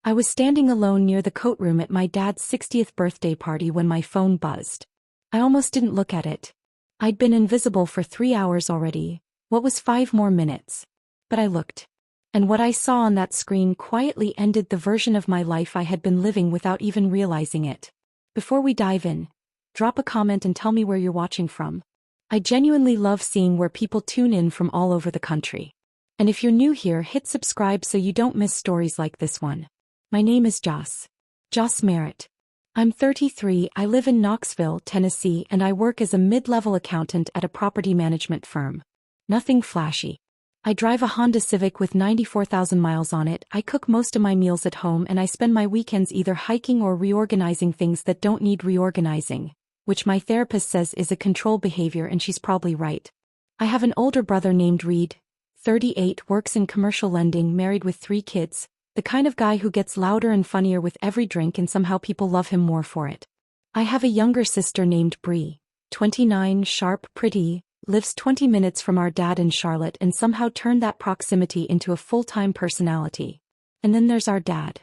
I was standing alone near the coat room at my dad's 60th birthday party when my phone buzzed. I almost didn't look at it. I'd been invisible for 3 hours already. What was 5 more minutes? But I looked. And what I saw on that screen quietly ended the version of my life I had been living without even realizing it. Before we dive in, drop a comment and tell me where you're watching from. I genuinely love seeing where people tune in from all over the country. And if you're new here, hit subscribe so you don't miss stories like this one. My name is Joss Merritt. I'm 33, I live in Knoxville, Tennessee, and I work as a mid-level accountant at a property management firm. Nothing flashy. I drive a Honda Civic with 94,000 miles on it, I cook most of my meals at home, and I spend my weekends either hiking or reorganizing things that don't need reorganizing, which my therapist says is a control behavior, and she's probably right. I have an older brother named Reed, 38, works in commercial lending, married with 3 kids, the kind of guy who gets louder and funnier with every drink and somehow people love him more for it. I have a younger sister named Bree, 29, sharp, pretty, lives 20 minutes from our dad in Charlotte and somehow turned that proximity into a full-time personality. And then there's our dad,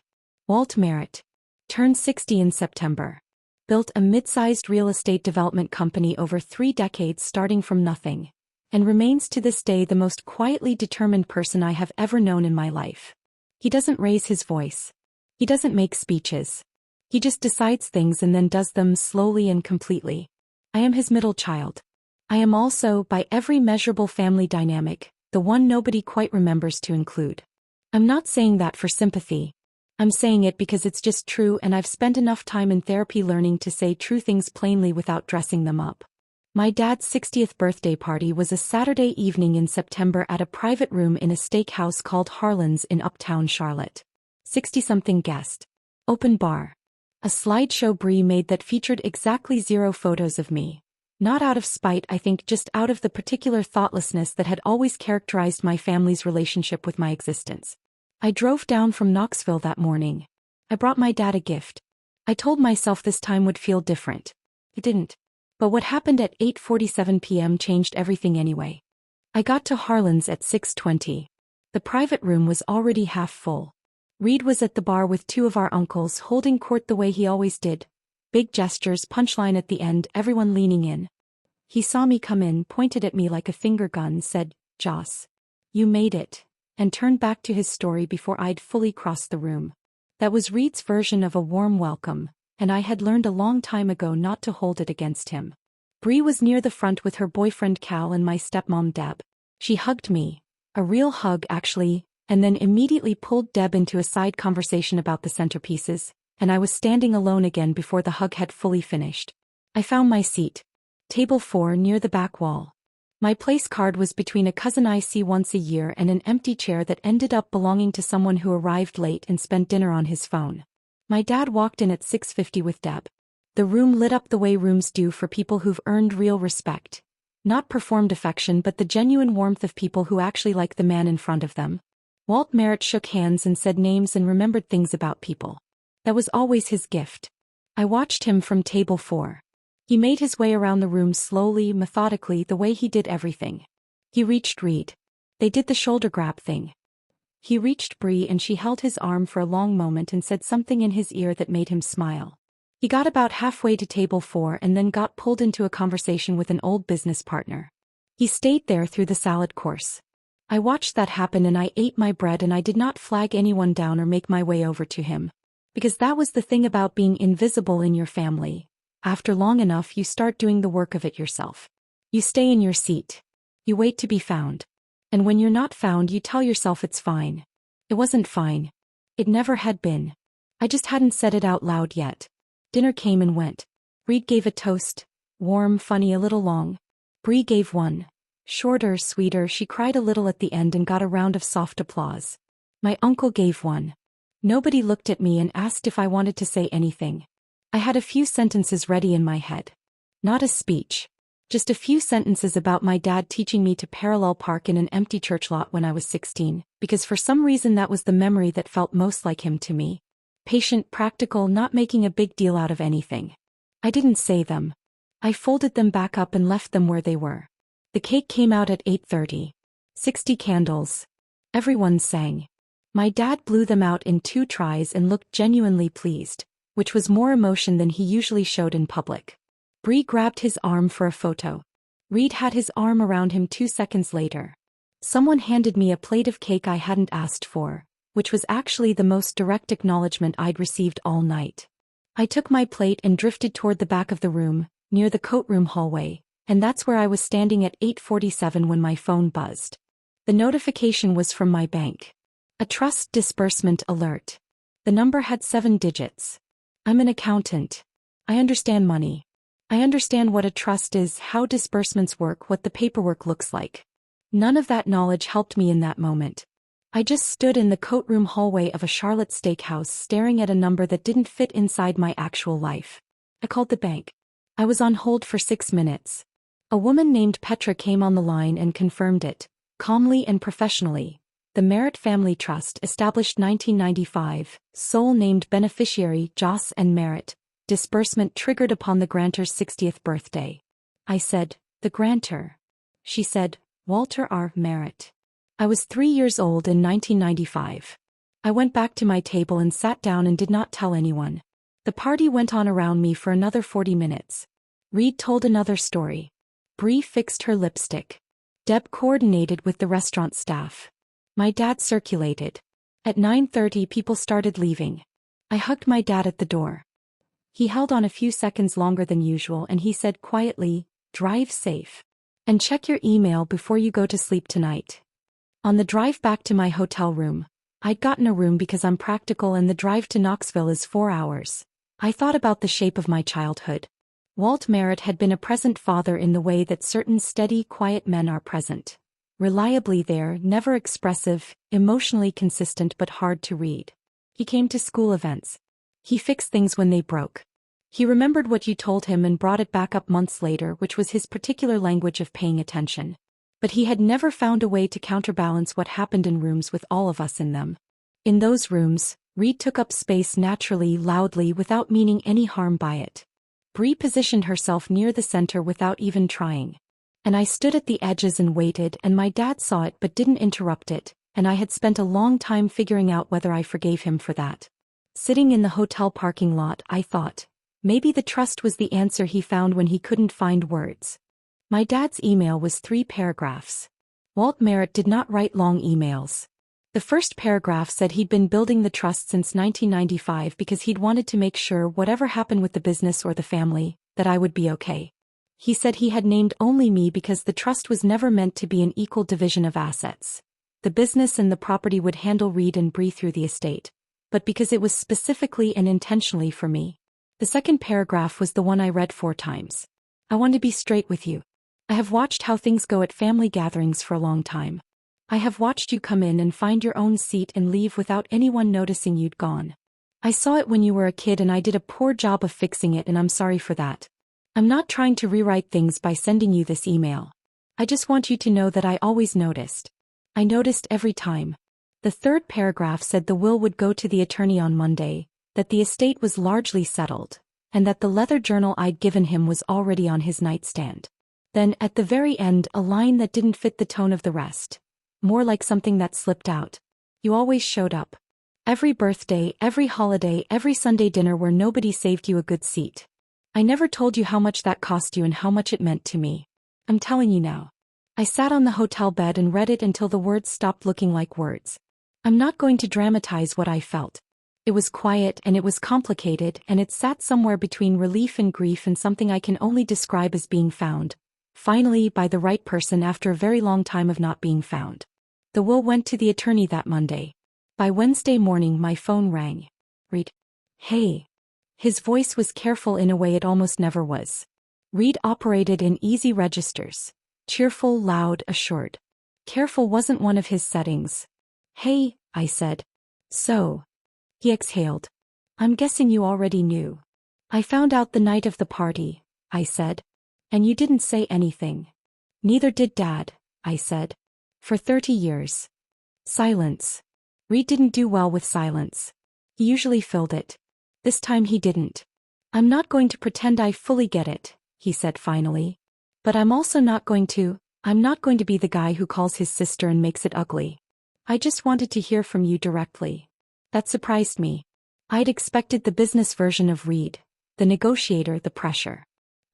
Walt Merritt. Turned 60 in September. Built a mid-sized real estate development company over 3 decades starting from nothing, and remains to this day the most quietly determined person I have ever known in my life. He doesn't raise his voice. He doesn't make speeches. He just decides things and then does them slowly and completely. I am his middle child. I am also, by every measurable family dynamic, the one nobody quite remembers to include. I'm not saying that for sympathy. I'm saying it because it's just true, and I've spent enough time in therapy learning to say true things plainly without dressing them up. My dad's 60th birthday party was a Saturday evening in September at a private room in a steakhouse called Harlan's in Uptown Charlotte. 60-something guest. Open bar. A slideshow Bree made that featured exactly 0 photos of me. Not out of spite, I think, just out of the particular thoughtlessness that had always characterized my family's relationship with my existence. I drove down from Knoxville that morning. I brought my dad a gift. I told myself this time would feel different. It didn't. But what happened at 8:47 p.m. changed everything anyway. I got to Harlan's at 6:20. The private room was already half full. Reed was at the bar with 2 of our uncles holding court the way he always did. Big gestures, punchline at the end, everyone leaning in. He saw me come in, pointed at me like a finger gun, said, "Joss, you made it," and turned back to his story before I'd fully crossed the room. That was Reed's version of a warm welcome, and I had learned a long time ago not to hold it against him. Bree was near the front with her boyfriend Cal and my stepmom Deb. She hugged me, a real hug actually, and then immediately pulled Deb into a side conversation about the centerpieces, and I was standing alone again before the hug had fully finished. I found my seat. Table 4 near the back wall. My place card was between a cousin I see once a year and an empty chair that ended up belonging to someone who arrived late and spent dinner on his phone. My dad walked in at 6:50 with Deb. The room lit up the way rooms do for people who've earned real respect. Not performed affection, but the genuine warmth of people who actually like the man in front of them. Walt Merritt shook hands and said names and remembered things about people. That was always his gift. I watched him from table 4. He made his way around the room slowly, methodically, the way he did everything. He reached Reed. They did the shoulder grab thing. He reached Bree and she held his arm for a long moment and said something in his ear that made him smile. He got about halfway to table 4 and then got pulled into a conversation with an old business partner. He stayed there through the salad course. I watched that happen and I ate my bread, and I did not flag anyone down or make my way over to him. Because that was the thing about being invisible in your family. After long enough, you start doing the work of it yourself. You stay in your seat. You wait to be found. And when you're not found, you tell yourself it's fine. It wasn't fine. It never had been. I just hadn't said it out loud yet. Dinner came and went. Reed gave a toast. Warm, funny, a little long. Bree gave one. Shorter, sweeter. She cried a little at the end and got a round of soft applause. My uncle gave one. Nobody looked at me and asked if I wanted to say anything. I had a few sentences ready in my head. Not a speech. Just a few sentences about my dad teaching me to parallel park in an empty church lot when I was 16, because for some reason that was the memory that felt most like him to me. Patient, practical, not making a big deal out of anything. I didn't say them. I folded them back up and left them where they were. The cake came out at 8:30. 60 candles. Everyone sang. My dad blew them out in 2 tries and looked genuinely pleased, which was more emotion than he usually showed in public. Bree grabbed his arm for a photo. Reed had his arm around him 2 seconds later. Someone handed me a plate of cake I hadn't asked for, which was actually the most direct acknowledgement I'd received all night. I took my plate and drifted toward the back of the room, near the coat room hallway, and that's where I was standing at 8:47 when my phone buzzed. The notification was from my bank. A trust disbursement alert. The number had 7 digits. I'm an accountant. I understand money. I understand what a trust is, how disbursements work, what the paperwork looks like. None of that knowledge helped me in that moment. I just stood in the coat room hallway of a Charlotte steakhouse staring at a number that didn't fit inside my actual life. I called the bank. I was on hold for 6 minutes. A woman named Petra came on the line and confirmed it, calmly and professionally. The Merritt Family Trust, established 1995, sole named beneficiary Joss and Merritt, disbursement triggered upon the grantor's 60th birthday. I said, the grantor. She said, Walter R. Merritt. I was 3 years old in 1995. I went back to my table and sat down and did not tell anyone. The party went on around me for another 40 minutes. Reed told another story. Bree fixed her lipstick. Deb coordinated with the restaurant staff. My dad circulated. At 9:30 people started leaving. I hugged my dad at the door. He held on a few seconds longer than usual and he said quietly, drive safe. And check your email before you go to sleep tonight. On the drive back to my hotel room, I'd gotten a room because I'm practical and the drive to Knoxville is 4 hours. I thought about the shape of my childhood. Walt Merritt had been a present father in the way that certain steady, quiet men are present. Reliably there, never expressive, emotionally consistent but hard to read. He came to school events. He fixed things when they broke. He remembered what you told him and brought it back up months later, which was his particular language of paying attention. But he had never found a way to counterbalance what happened in rooms with all of us in them. In those rooms, Reed took up space naturally, loudly, without meaning any harm by it. Bree positioned herself near the center without even trying. And I stood at the edges and waited, and my dad saw it but didn't interrupt it, and I had spent a long time figuring out whether I forgave him for that. Sitting in the hotel parking lot, I thought, maybe the trust was the answer he found when he couldn't find words. My dad's email was 3 paragraphs. Walt Merritt did not write long emails. The first paragraph said he'd been building the trust since 1995 because he'd wanted to make sure whatever happened with the business or the family, that I would be okay. He said he had named only me because the trust was never meant to be an equal division of assets. The business and the property would handle Reed and Bree through the estate, but because it was specifically and intentionally for me. The second paragraph was the one I read 4 times. I want to be straight with you. I have watched how things go at family gatherings for a long time. I have watched you come in and find your own seat and leave without anyone noticing you'd gone. I saw it when you were a kid and I did a poor job of fixing it and I'm sorry for that. I'm not trying to rewrite things by sending you this email. I just want you to know that I always noticed. I noticed every time. The third paragraph said the will would go to the attorney on Monday, that the estate was largely settled, and that the leather journal I'd given him was already on his nightstand. Then, at the very end, a line that didn't fit the tone of the rest. More like something that slipped out. You always showed up. Every birthday, every holiday, every Sunday dinner where nobody saved you a good seat. I never told you how much that cost you and how much it meant to me. I'm telling you now. I sat on the hotel bed and read it until the words stopped looking like words. I'm not going to dramatize what I felt. It was quiet and it was complicated and it sat somewhere between relief and grief and something I can only describe as being found, finally by the right person after a very long time of not being found. The will went to the attorney that Monday. By Wednesday morning my phone rang. Reed. Hey. His voice was careful in a way it almost never was. Reed operated in easy registers. Cheerful, loud, assured. Careful wasn't one of his settings. Hey, I said. So. He exhaled. I'm guessing you already knew. I found out the night of the party, I said. And you didn't say anything. Neither did Dad, I said. For 30 years. Silence. Reed didn't do well with silence. He usually filled it. This time he didn't. I'm not going to pretend I fully get it, he said finally. But I'm not going to be the guy who calls his sister and makes it ugly. I just wanted to hear from you directly. That surprised me. I'd expected the business version of Reed, the negotiator, the pressure.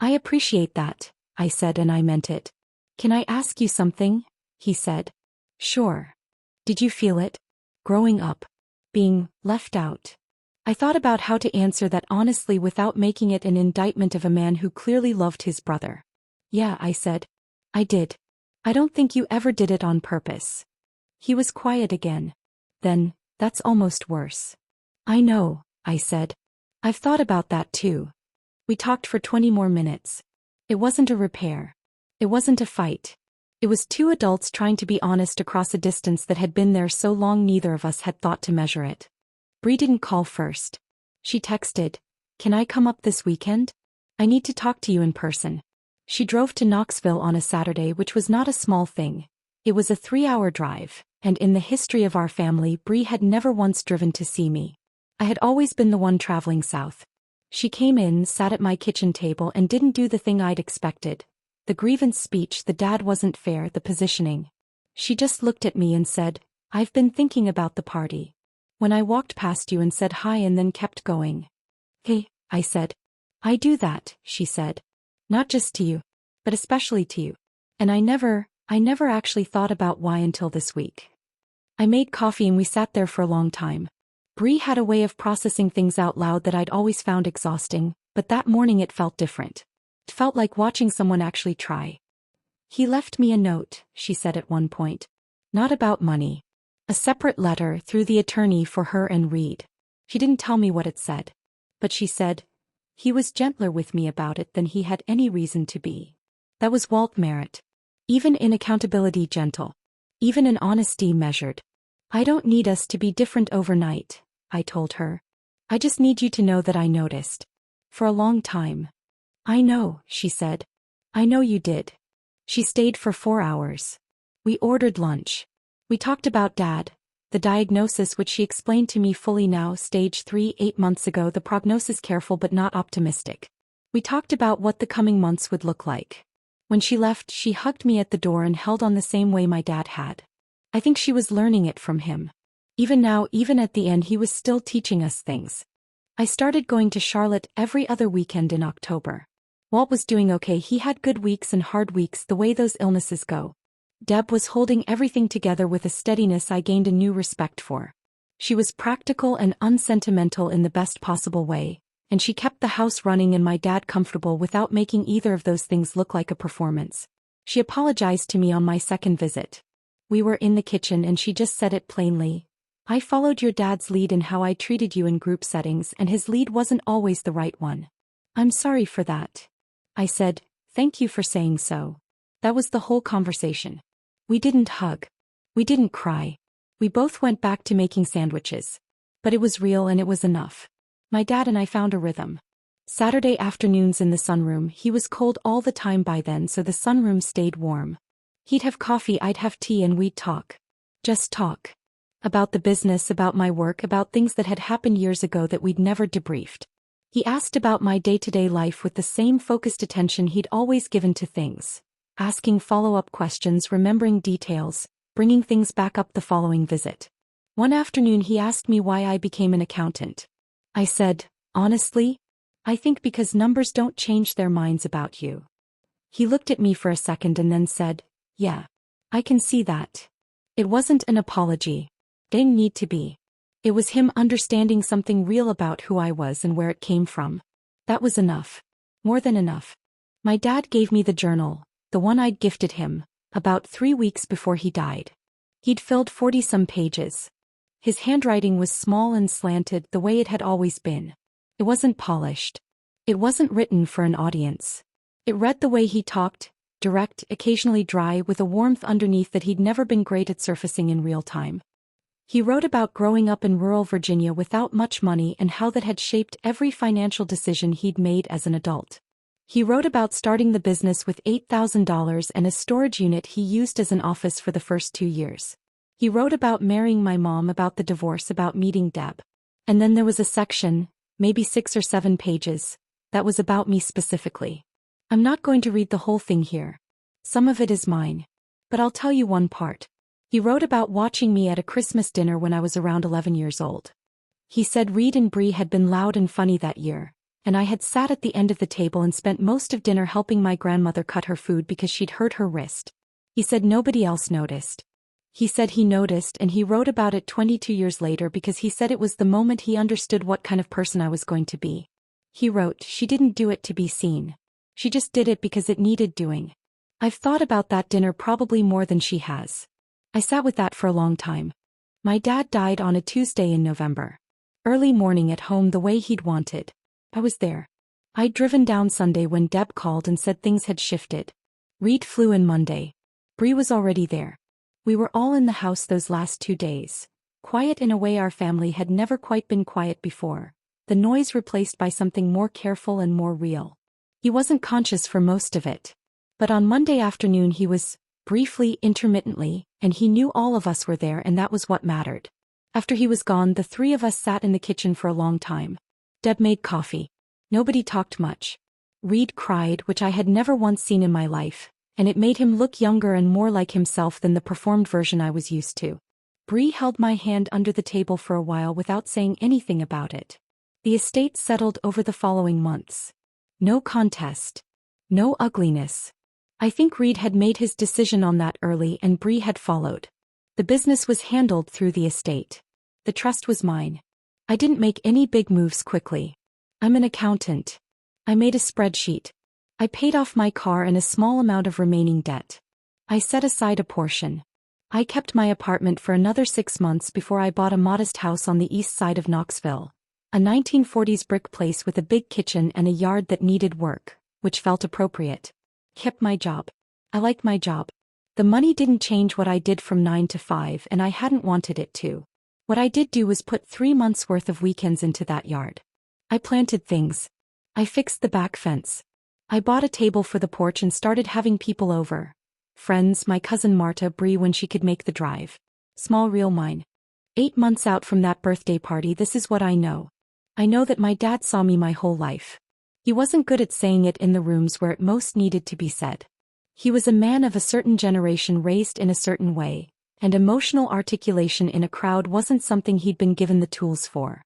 I appreciate that, I said, and I meant it. Can I ask you something? He said. Sure. Did you feel it? Growing up. Being left out. I thought about how to answer that honestly without making it an indictment of a man who clearly loved his brother. Yeah, I said. I did. I don't think you ever did it on purpose. He was quiet again. Then, that's almost worse. I know, I said. I've thought about that too. We talked for 20 more minutes. It wasn't a repair. It wasn't a fight. It was two adults trying to be honest across a distance that had been there so long neither of us had thought to measure it. Bree didn't call first. She texted, "Can I come up this weekend? I need to talk to you in person." She drove to Knoxville on a Saturday, which was not a small thing. It was a 3-hour drive, and in the history of our family, Bree had never once driven to see me. I had always been the one traveling south. She came in, sat at my kitchen table, and didn't do the thing I'd expected. The grievance speech, the dad wasn't fair, the positioning. She just looked at me and said, "I've been thinking about the party. When I walked past you and said hi and then kept going." "Hey," I said. "I do that," she said. "Not just to you, but especially to you. And I never actually thought about why until this week." I made coffee and we sat there for a long time. Bree had a way of processing things out loud that I'd always found exhausting, but that morning it felt different. It felt like watching someone actually try. "He left me a note," she said at one point. "Not about money. A separate letter through the attorney for her and Reed. She didn't tell me what it said. But she said, he was gentler with me about it than he had any reason to be." That was Walt Merritt. Even in accountability gentle. Even in honesty measured. "I don't need us to be different overnight," I told her. "I just need you to know that I noticed. For a long time." "I know," she said. "I know you did." She stayed for 4 hours. We ordered lunch. We talked about Dad, the diagnosis which she explained to me fully now, stage 3, 8 months ago, the prognosis careful but not optimistic. We talked about what the coming months would look like. When she left, she hugged me at the door and held on the same way my dad had. I think she was learning it from him. Even now, even at the end, he was still teaching us things. I started going to Charlotte every other weekend in October. Walt was doing okay. He had good weeks and hard weeks, the way those illnesses go. Deb was holding everything together with a steadiness I gained a new respect for. She was practical and unsentimental in the best possible way, and she kept the house running and my dad comfortable without making either of those things look like a performance. She apologized to me on my second visit. We were in the kitchen and she just said it plainly. "I followed your dad's lead in how I treated you in group settings, and his lead wasn't always the right one. I'm sorry for that." I said, "Thank you for saying so." That was the whole conversation. We didn't hug. We didn't cry. We both went back to making sandwiches. But it was real and it was enough. My dad and I found a rhythm. Saturday afternoons in the sunroom. He was cold all the time by then, so the sunroom stayed warm. He'd have coffee, I'd have tea, and we'd talk. Just talk. About the business, about my work, about things that had happened years ago that we'd never debriefed. He asked about my day-to-day life with the same focused attention he'd always given to things. Asking follow-up questions, remembering details, bringing things back up the following visit. One afternoon he asked me why I became an accountant. I said, "Honestly, I think because numbers don't change their minds about you." He looked at me for a second and then said, "Yeah, I can see that." It wasn't an apology. Didn't need to be. It was him understanding something real about who I was and where it came from. That was enough. More than enough. My dad gave me the journal, the one I'd gifted him, about 3 weeks before he died. He'd filled 40-some pages. His handwriting was small and slanted, the way it had always been. It wasn't polished. It wasn't written for an audience. It read the way he talked, direct, occasionally dry, with a warmth underneath that he'd never been great at surfacing in real time. He wrote about growing up in rural Virginia without much money and how that had shaped every financial decision he'd made as an adult. He wrote about starting the business with $8,000 and a storage unit he used as an office for the first 2 years. He wrote about marrying my mom, about the divorce, about meeting Deb. And then there was a section, maybe 6 or 7 pages, that was about me specifically. I'm not going to read the whole thing here. Some of it is mine. But I'll tell you one part. He wrote about watching me at a Christmas dinner when I was around 11 years old. He said Reed and Bree had been loud and funny that year, and I had sat at the end of the table and spent most of dinner helping my grandmother cut her food because she'd hurt her wrist. He said nobody else noticed. He said he noticed, and he wrote about it 22 years later because he said it was the moment he understood what kind of person I was going to be. He wrote, "She didn't do it to be seen. She just did it because it needed doing." I've thought about that dinner probably more than she has. I sat with that for a long time. My dad died on a Tuesday in November. Early morning at home the way he'd wanted. I was there. I'd driven down Sunday when Deb called and said things had shifted. Reed flew in Monday. Bree was already there. We were all in the house those last 2 days. Quiet in a way our family had never quite been quiet before. The noise replaced by something more careful and more real. He wasn't conscious for most of it. But on Monday afternoon he was, briefly, intermittently, and he knew all of us were there, and that was what mattered. After he was gone, the three of us sat in the kitchen for a long time. Deb made coffee. Nobody talked much. Reed cried, which I had never once seen in my life, and it made him look younger and more like himself than the performed version I was used to. Bree held my hand under the table for a while without saying anything about it. The estate settled over the following months. No contest. No ugliness. I think Reed had made his decision on that early and Bree had followed. The business was handled through the estate. The trust was mine. I didn't make any big moves quickly. I'm an accountant. I made a spreadsheet. I paid off my car and a small amount of remaining debt. I set aside a portion. I kept my apartment for another 6 months before I bought a modest house on the east side of Knoxville. A 1940s brick place with a big kitchen and a yard that needed work, which felt appropriate. Kept my job. I liked my job. The money didn't change what I did from 9 to 5, and I hadn't wanted it to. What I did do was put 3 months' worth of weekends into that yard. I planted things. I fixed the back fence. I bought a table for the porch and started having people over. Friends, my cousin Marta, Bree when she could make the drive. Small real mine. 8 months out from that birthday party, this is what I know. I know that my dad saw me my whole life. He wasn't good at saying it in the rooms where it most needed to be said. He was a man of a certain generation raised in a certain way, and emotional articulation in a crowd wasn't something he'd been given the tools for.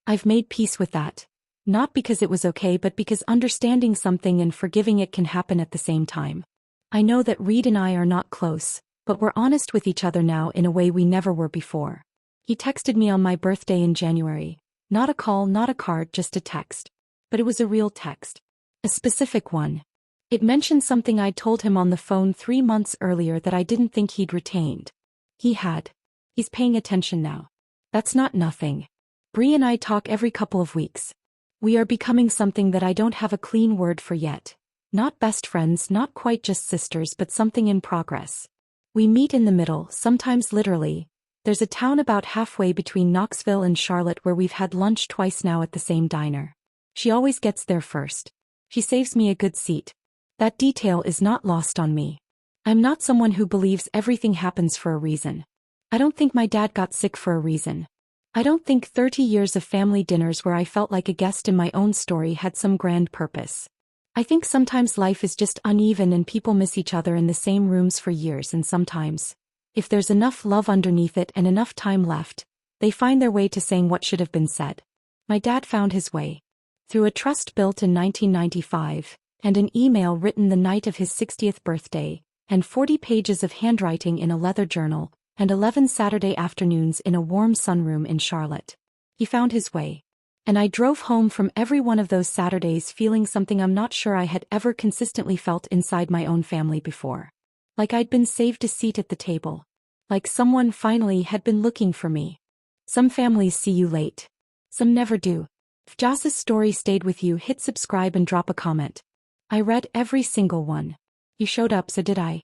I've made peace with that. Not because it was okay, but because understanding something and forgiving it can happen at the same time. I know that Reed and I are not close, but we're honest with each other now in a way we never were before. He texted me on my birthday in January. Not a call, not a card, just a text. But it was a real text. A specific one. It mentioned something I'd told him on the phone 3 months earlier that I didn't think he'd retained. He had. He's paying attention now. That's not nothing. Bree and I talk every couple of weeks. We are becoming something that I don't have a clean word for yet. Not best friends, not quite just sisters, but something in progress. We meet in the middle, sometimes literally. There's a town about halfway between Knoxville and Charlotte where we've had lunch twice now at the same diner. She always gets there first. She saves me a good seat. That detail is not lost on me. I'm not someone who believes everything happens for a reason. I don't think my dad got sick for a reason. I don't think 30 years of family dinners where I felt like a guest in my own story had some grand purpose. I think sometimes life is just uneven and people miss each other in the same rooms for years, and sometimes, if there's enough love underneath it and enough time left, they find their way to saying what should have been said. My dad found his way. Through a trust built in 1995, and an email written the night of his 60th birthday, and 40 pages of handwriting in a leather journal, and 11 Saturday afternoons in a warm sunroom in Charlotte. He found his way. And I drove home from every one of those Saturdays feeling something I'm not sure I had ever consistently felt inside my own family before. Like I'd been saved a seat at the table. Like someone finally had been looking for me. Some families see you late. Some never do. If Joss's story stayed with you, hit subscribe and drop a comment. I read every single one. You showed up, so did I.